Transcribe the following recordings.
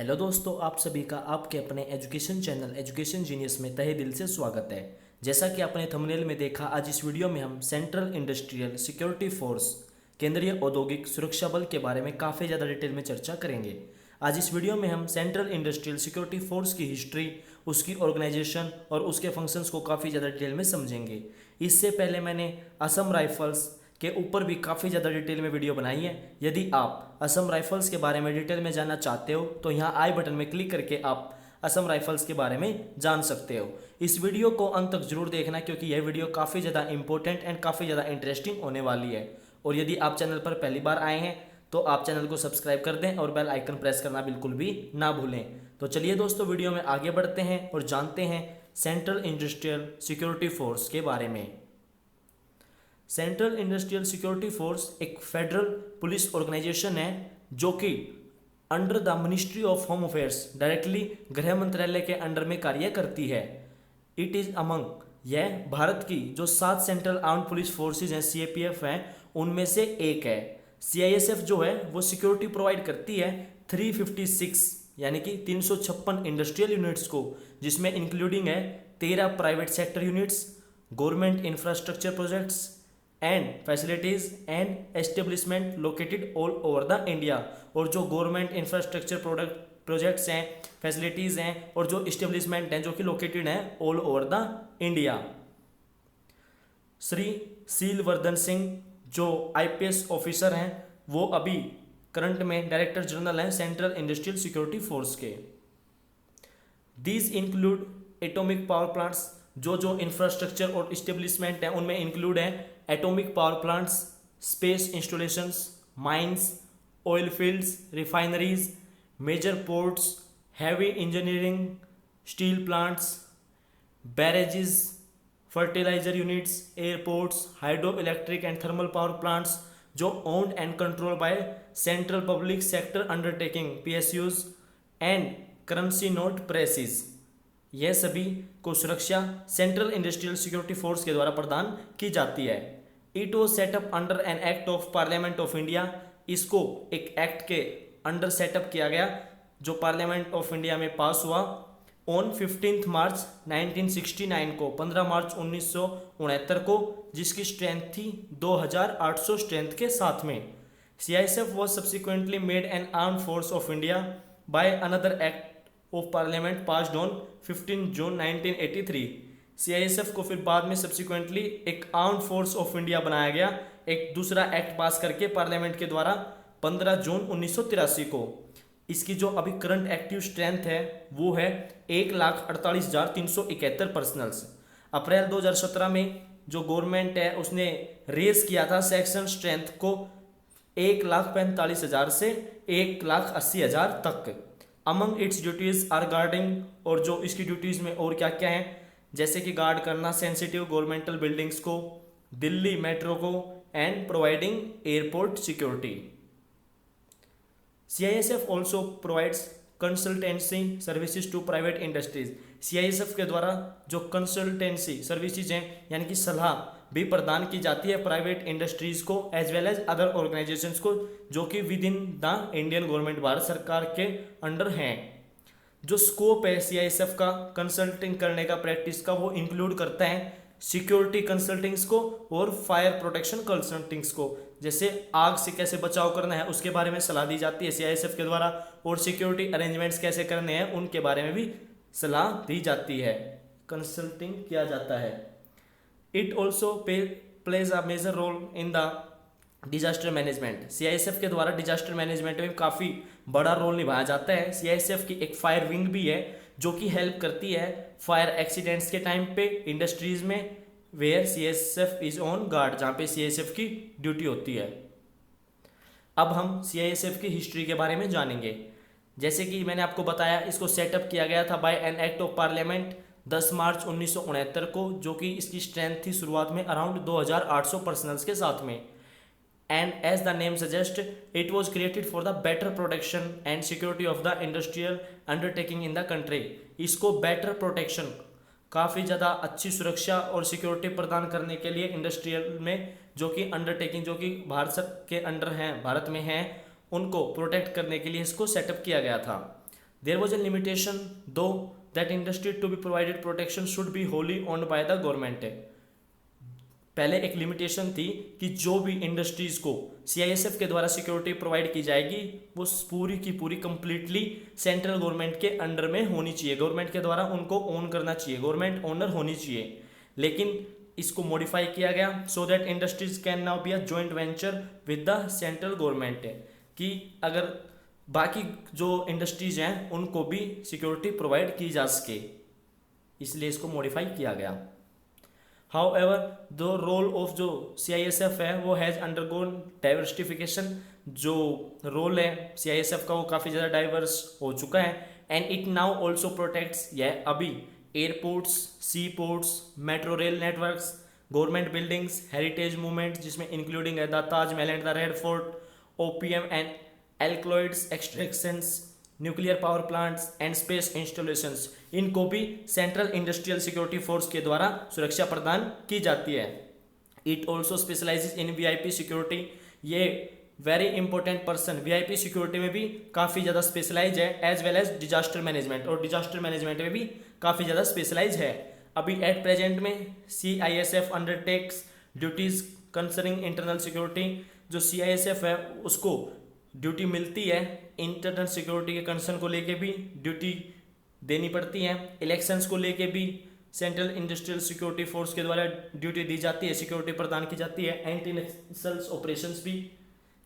Hello दोस्तों, आप सभी का आपके अपने एजुकेशन चैनल एजुकेशन जीनियस में तहे दिल से स्वागत है। जैसा कि आपने थंबनेल में देखा, आज इस वीडियो में हम सेंट्रल इंडस्ट्रियल सिक्योरिटी फोर्स केंद्रीय औद्योगिक सुरक्षा बल के बारे में काफ़ी ज़्यादा डिटेल में चर्चा करेंगे। आज इस वीडियो में हम सेंट्रल इंडस्ट्रियल सिक्योरिटी फोर्स की हिस्ट्री, उसकी ऑर्गेनाइजेशन और उसके फंक्शंस को काफ़ी ज़्यादा डिटेल में समझेंगे। इससे पहले मैंने असम राइफल्स के ऊपर भी काफ़ी ज़्यादा डिटेल में वीडियो बनाई है। यदि आप असम राइफल्स के बारे में डिटेल में जानना चाहते हो तो यहाँ आई बटन में क्लिक करके आप असम राइफल्स के बारे में जान सकते हो। इस वीडियो को अंत तक जरूर देखना क्योंकि यह वीडियो काफ़ी ज़्यादा इंपॉर्टेंट एंड काफ़ी ज़्यादा इंटरेस्टिंग होने वाली है। और यदि आप चैनल पर पहली बार आए हैं तो आप चैनल को सब्सक्राइब कर दें और बेल आइकन प्रेस करना बिल्कुल भी ना भूलें। तो चलिए दोस्तों, वीडियो में आगे बढ़ते हैं और जानते हैं सेंट्रल इंडस्ट्रियल सिक्योरिटी फोर्स के बारे में। सेंट्रल इंडस्ट्रियल सिक्योरिटी फोर्स एक फेडरल पुलिस ऑर्गेनाइजेशन है जो कि under the ministry of home affairs directly गृह मंत्रालय के अंडर में कार्य करती है। इट इज़ अमंग, यह भारत की जो 7 सेंट्रल आर्म्ड पुलिस फोर्सेज हैं CAPF हैं उनमें से एक है। CISF जो है वो सिक्योरिटी प्रोवाइड करती है 356 यानी कि 356 इंडस्ट्रियल यूनिट्स को, जिसमें इंक्लूडिंग है 13 private sector units, government infrastructure projects and facilities and establishment located all over the India. और जो गवर्नमेंट इंफ्रास्ट्रक्चर प्रोजेक्ट्स हैं, फैसिलिटीज़ हैं और जो इस्टेब्लिशमेंट हैं जो कि लोकेटेड हैं all over the India. Shri Sheelvardhan Singh जो IPS ऑफिसर हैं वो अभी करंट में डायरेक्टर जनरल हैं सेंट्रल इंडस्ट्रियल सिक्योरिटी फोर्स के। These include atomic power plants, जो इंफ्रास्ट्रक्चर और इस्टेब्लिशमेंट हैं उनमें इंक्लूड है atomic power plants, space installations, mines, oil fields, refineries, major ports, heavy engineering, steel plants, barrages, fertiliser units, airports, hydro electric and thermal power plants जो owned and control by central public sector undertaking PSUs and currency note presses. यह सभी को सुरक्षा central Industrial Security Force के द्वारा प्रदान की जाती है। It was setup under N act of parliament of India. इसको एक एक्ट के अंडर सेटअप किया गया जो पार्लियामेंट ऑफ इंडिया में पास हुआ ऑन 15 मार्च 1969 को, 15 मार्च 1969 को, जिसकी स्ट्रेंथ थी 2800 स्ट्रेंथ के साथ में। CISF was subsequently made an armed force of India by another act of parliament passed on 15 June 1983। CISF को फिर बाद में सब्सिक्वेंटली एक आर्म्ड फोर्स ऑफ इंडिया बनाया गया एक दूसरा एक्ट पास करके पार्लियामेंट के द्वारा 15 जून 1983 को। इसकी जो अभी करंट एक्टिव स्ट्रेंथ है वो है 1,48,371 पर्सनल्स। अप्रैल 2017 में जो गवर्नमेंट है उसने रेज किया था सेक्शन स्ट्रेंथ को 1,45,000 से 1,80,000 तक। Among its duties are guarding, और जो इसकी ड्यूटीज में और क्या क्या है, जैसे कि गार्ड करना सेंसिटिव गवर्नमेंटल बिल्डिंग्स को, दिल्ली मेट्रो को and providing airport security. CISF also provides consultancy services to private industries. CISF के द्वारा जो कंसल्टेंसी सर्विसेज हैं यानी कि सलाह भी प्रदान की जाती है प्राइवेट इंडस्ट्रीज को as well as other organisations को जो कि within the Indian government Bharat सरकार के अंडर हैं। जो स्कोप है CISF का कंसल्टिंग करने का प्रैक्टिस का वो इंक्लूड करता है सिक्योरिटी कंसल्टिंग्स को और फायर प्रोटेक्शन कंसल्टिंग्स को। जैसे आग से कैसे बचाव करना है उसके बारे में सलाह दी जाती है CISF के द्वारा, और सिक्योरिटी अरेंजमेंट्स कैसे करने हैं उनके बारे में भी सलाह दी जाती है, कंसल्टिंग किया जाता है। It also plays a major role in the disaster management. CISF के द्वारा डिजास्टर मैनेजमेंट में काफ़ी बड़ा रोल निभाया जाता है। CISF की एक फायर विंग भी है जो कि हेल्प करती है फायर एक्सीडेंट्स के टाइम पे इंडस्ट्रीज में, where CISF is on guard, जहाँ पे CISF की ड्यूटी होती है। अब हम CISF की हिस्ट्री के बारे में जानेंगे। जैसे कि मैंने आपको बताया, इसको सेटअप किया गया था by an act of parliament 10 March 1969 को, जो कि इसकी स्ट्रेंथ थी शुरुआत में अराउंड 2800 पर्सनल्स के साथ में। And as the name suggests, it was created for the better protection and security of the industrial undertaking in the country. इसको better protection, काफ़ी ज़्यादा अच्छी सुरक्षा और सिक्योरिटी प्रदान करने के लिए इंडस्ट्रियल में जो कि अंडरटेकिंग जो कि भारत के अंडर हैं, भारत में हैं, उनको प्रोटेक्ट करने के लिए इसको सेटअप किया गया था। There was a limitation though that industry to be provided protection should be wholly owned by the government. पहले एक लिमिटेशन थी कि जो भी इंडस्ट्रीज को सीआईएसएफ के द्वारा सिक्योरिटी प्रोवाइड की जाएगी वो पूरी की पूरी कंप्लीटली सेंट्रल गवर्नमेंट के अंडर में होनी चाहिए, गवर्नमेंट के द्वारा उनको ओन करना चाहिए, गवर्नमेंट ओनर होनी चाहिए। लेकिन इसको मॉडिफाई किया गया so that industries can now be a joint venture with the central government, कि अगर बाकी जो इंडस्ट्रीज हैं उनको भी सिक्योरिटी प्रोवाइड की जा सके, इसलिए इसको मॉडिफाई किया गया। However, the role of जो CISF है वो हैज़ अंडरगोन डाइवर्सिफिकेशन, जो रोल है CISF का वो काफ़ी ज़्यादा डाइवर्स हो चुका है। And it now also protects, यह अभी airports, sea ports, metro rail networks, government buildings, heritage movement जिसमें इंक्लूडिंग है the Taj Mahal and the Red Fort, opium and alkaloids extractions, nuclear power plants and space installations, इनको भी central Industrial Security Force के द्वारा सुरक्षा प्रदान की जाती है। It also specialises in VIP security, ये very important person VIP security में भी काफ़ी ज़्यादा स्पेशलाइज है, as well as disaster management, और डिजास्टर मैनेजमेंट में भी काफ़ी ज़्यादा स्पेशलाइज है। अभी एट प्रेजेंट में CISF undertakes duties concerning internal security, जो CISF है उसको ड्यूटी मिलती है इंटरनल सिक्योरिटी के कंसर्न को लेके भी ड्यूटी देनी पड़ती है, इलेक्शंस को लेके भी सेंट्रल इंडस्ट्रियल सिक्योरिटी फोर्स के द्वारा ड्यूटी दी जाती है, सिक्योरिटी प्रदान की जाती है, एंटी नक्सल्स ऑपरेशंस भी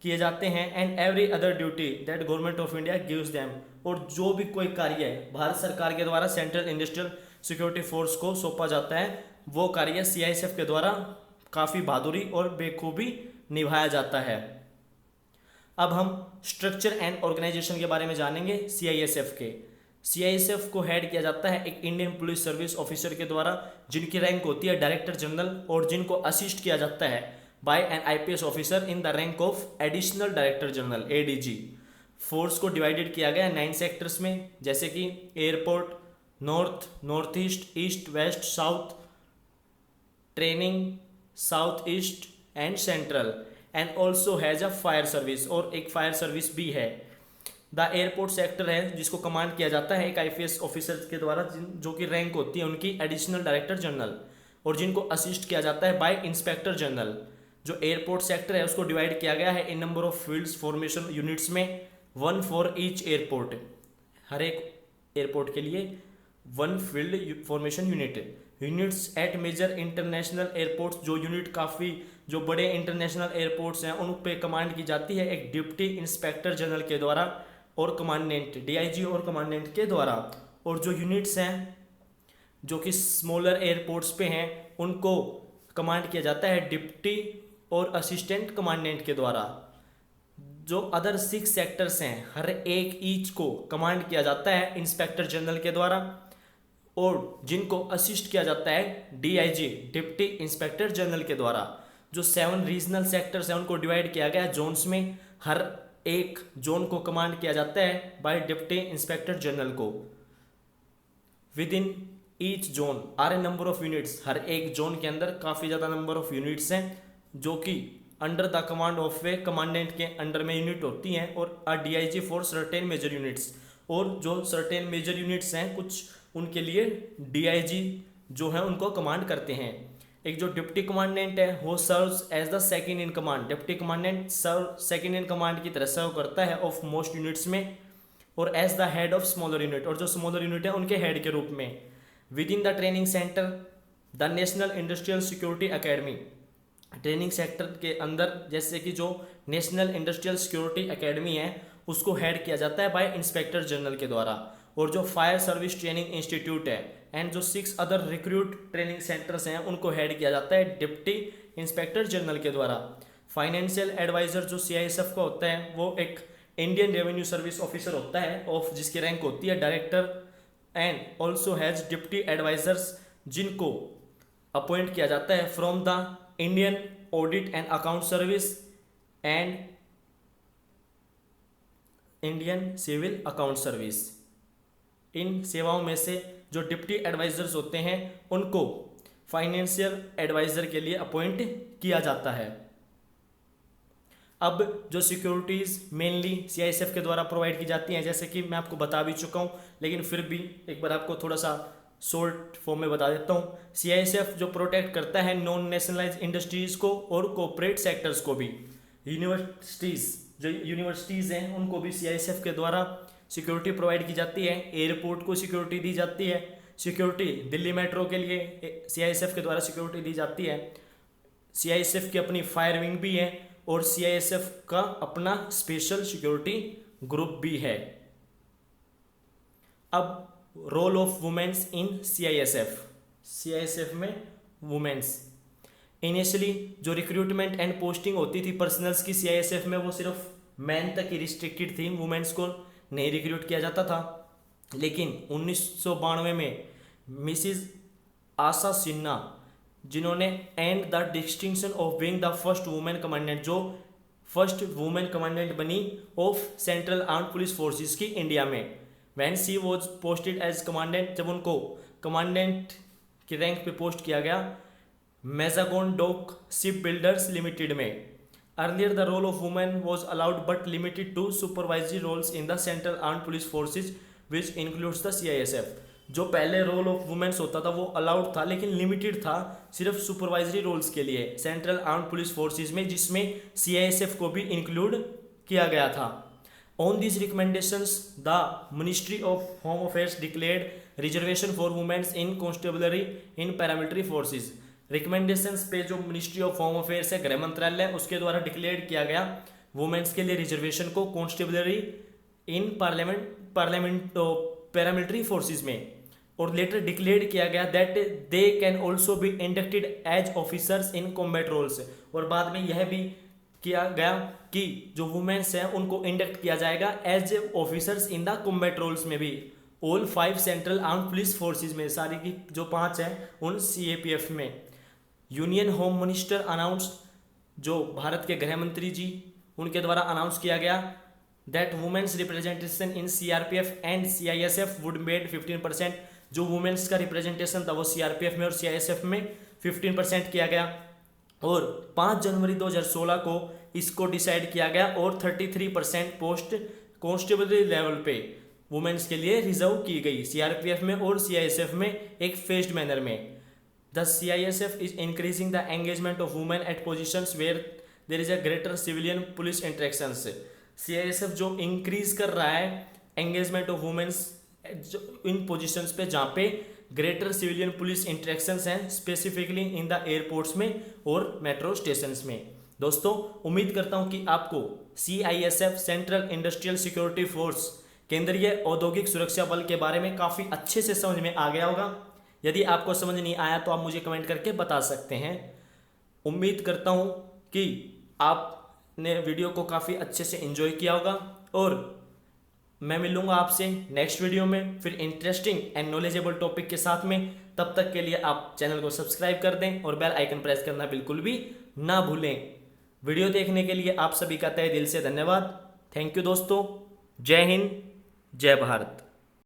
किए जाते हैं, and every other duty that government of India gives them, और जो भी कोई कार्य है भारत सरकार के द्वारा सेंट्रल इंडस्ट्रियल सिक्योरिटी फोर्स को सौंपा जाता है वो कार्य CISF के द्वारा काफ़ी बहादुरी और बेखूबी निभाया जाता है। अब हम स्ट्रक्चर एंड ऑर्गेनाइजेशन के बारे में जानेंगे CISF के। CISF को हेड किया जाता है एक इंडियन पुलिस सर्विस ऑफिसर के द्वारा, जिनकी रैंक होती है डायरेक्टर जनरल, और जिनको असिस्ट किया जाता है by an IPS officer in the rank of additional director general ADG। Force को डिवाइडेड किया गया 9 सेक्टर्स में, जैसे कि airport, north, north east, east, west, south, training, south east and central, and also has a fire service, और एक fire service भी है। द एयरपोर्ट सेक्टर है जिसको कमांड किया जाता है एक IPS ऑफिसर के द्वारा, जो कि रैंक होती है उनकी एडिशनल डायरेक्टर जनरल, और जिनको असिस्ट किया जाता है बाय इंस्पेक्टर जनरल। जो एयरपोर्ट सेक्टर है उसको डिवाइड किया गया है in number of fields formation units में, 1 फॉर ईच एयरपोर्ट, हर एक एयरपोर्ट के लिए 1 field formation units at major international airports, जो यूनिट काफ़ी जो बड़े इंटरनेशनल एयरपोर्ट्स हैं उन पे कमांड की जाती है एक डिप्टी इंस्पेक्टर जनरल के द्वारा और कमांडेंट DIG और कमांडेंट के द्वारा। और जो यूनिट्स हैं जो कि स्मॉलर एयरपोर्ट्स पे हैं उनको कमांड किया जाता है डिप्टी और असिस्टेंट कमांडेंट के द्वारा। जो अदर 6 सेक्टर्स हैं हर एक ईच को कमांड किया जाता है इंस्पेक्टर जनरल के द्वारा, और जिनको असिस्ट किया जाता है DIG डिप्टी इंस्पेक्टर जनरल के द्वारा। जो 7 रीजनल सेक्टर्स हैं उनको डिवाइड किया गया जोन्स में, हर एक जोन को कमांड किया जाता है बाय डिप्टी इंस्पेक्टर जनरल को। Within each zone are a number of units, हर एक जोन के अंदर काफ़ी ज़्यादा नंबर ऑफ यूनिट्स हैं जो कि under the command of a commandant के अंडर में यूनिट होती हैं, और DIG for certain major units, और जो सर्टेन मेजर यूनिट्स हैं कुछ उनके लिए DIG जो है उनको कमांड करते हैं। एक जो डिप्टी कमांडेंट है वो serves as the second in command, deputy commandant second in command की तरह सर्व करता है ऑफ मोस्ट यूनिट्स में, और as the head of smaller unit, और जो स्मॉलर यूनिट है उनके हेड के रूप में। With in the training centre the national industrial security academy, training sector के अंदर जैसे कि जो नेशनल इंडस्ट्रियल सिक्योरिटी अकेडमी है उसको हेड किया जाता है बाय इंस्पेक्टर जनरल के द्वारा, और जो फायर सर्विस ट्रेनिंग इंस्टीट्यूट है एंड जो 6 अदर रिक्रूट ट्रेनिंग सेंटर्स हैं उनको हेड किया जाता है डिप्टी इंस्पेक्टर जनरल के द्वारा। फाइनेंशियल एडवाइजर जो CISF का होता है वो एक इंडियन रेवेन्यू सर्विस ऑफिसर होता है ऑफ जिसकी रैंक होती है director, and also has deputy advisers जिनको अपॉइंट किया जाता है from the Indian audit and account service and Indian civil account service. इन सेवाओं में से जो डिप्टी एडवाइजर्स होते हैं उनको फाइनेंशियल एडवाइजर के लिए अपॉइंट किया जाता है। अब जो सिक्योरिटीज़ मेनली सीआईएसएफ के द्वारा प्रोवाइड की जाती हैं, जैसे कि मैं आपको बता भी चुका हूँ, लेकिन फिर भी एक बार आपको थोड़ा सा शॉर्ट फॉर्म में बता देता हूँ। सीआईएसएफ जो प्रोटेक्ट करता है नॉन नेशनलाइज इंडस्ट्रीज़ को और कॉर्पोरेट सेक्टर्स को भी। यूनिवर्सिटीज़ हैं उनको भी सीआईएसएफ के द्वारा सिक्योरिटी प्रोवाइड की जाती है। एयरपोर्ट को सिक्योरिटी दी जाती है। सिक्योरिटी दिल्ली मेट्रो के लिए सीआईएसएफ के द्वारा सिक्योरिटी दी जाती है। सीआईएसएफ की अपनी फायर विंग भी है और सीआईएसएफ का अपना स्पेशल सिक्योरिटी ग्रुप भी है। अब role of women's in CISF में वुमेन्स इनिशियली जो रिक्रूटमेंट एंड पोस्टिंग होती थी पर्सनल्स की सीआईएसएफ में, वो सिर्फ मैन तक ही रिस्ट्रिक्टेड थी, वुमेन्स को नहीं रिक्रूट किया जाता था। लेकिन 1992 में मिसिज आशा सिन्हा, जिन्होंने and the distinction of being the first women commandant, जो फर्स्ट वुमेन कमांडेंट बनी of central armed police forces की इंडिया में, when she was posted as commandant, जब उनको कमांडेंट के रैंक पे पोस्ट किया गया Mazagon dock ship builders limited में। Earlier the role of women was allowed but limited to supervisory roles in the central armed police forces which includes the CISF. जो पहले role of women's होता था वो allowed था, लेकिन लिमिटेड था सिर्फ सुपरवाइजरी रोल्स के लिए सेंट्रल आर्म्ड पुलिस फोर्सेज में, जिसमें सीआईएसएफ को भी इंक्लूड किया गया था। On this recommendations the ministry of home affairs declared reservation for women's in constabulary in paramilitary forces. Recommendations पे जो मिनिस्ट्री ऑफ होम अफेयर्स है, गृह मंत्रालय, उसके द्वारा डिक्लेयर किया गया वुमेन्स के लिए रिजर्वेशन को कॉन्स्टेबलरी इन पैरामिलिट्री फोर्सेज में, और लेटर डिक्लेयर किया गया that they can also be inducted as officers in combat roles. और बाद में यह भी किया गया कि जो वुमेन्स हैं उनको इंडक्ट किया जाएगा as officers in the combat roles में भी। All 5 central armed police forces में, सारी की जो 5 हैं उन सीएपीएफ में। यूनियन होम मिनिस्टर अनाउंस, जो भारत के गृह मंत्री जी, उनके द्वारा अनाउंस किया गया that women's representation in CRPF and CISF would made 15%। जो वुमेन्स का रिप्रेजेंटेशन था वो सीआरपीएफ में और सीआईएसएफ में 15% किया गया, और 5 जनवरी 2016 को इसको डिसाइड किया गया और 33% पोस्ट कॉन्स्टेबलरी लेवल पे वुमेन्स के लिए रिजर्व की गई सीआरपीएफ में और सीआईएसएफ में एक फेस्ड मैनर में। The CISF is increasing the engagement of women at positions where there is a greater civilian police interactions। CISF जो इंक्रीज कर रहा है engagement of women's in positions पे जहाँ पे ग्रेटर सिविलियन पुलिस इंटरेक्शंस हैं, specifically in the airports में और मेट्रो स्टेशंस में। दोस्तों, उम्मीद करता हूँ कि आपको CISF central Industrial Security force, केंद्रीय औद्योगिक सुरक्षा बल के बारे में काफ़ी अच्छे से समझ में आ गया होगा। यदि आपको समझ नहीं आया तो आप मुझे कमेंट करके बता सकते हैं। उम्मीद करता हूँ कि आपने वीडियो को काफ़ी अच्छे से एंजॉय किया होगा, और मैं मिलूँगा आपसे नेक्स्ट वीडियो में फिर इंटरेस्टिंग एंड नॉलेजेबल टॉपिक के साथ में। तब तक के लिए आप चैनल को सब्सक्राइब कर दें और बेल आइकन प्रेस करना बिल्कुल भी ना भूलें। वीडियो देखने के लिए आप सभी का तहे दिल से धन्यवाद। थैंक यू दोस्तों। जय हिंद, जय भारत।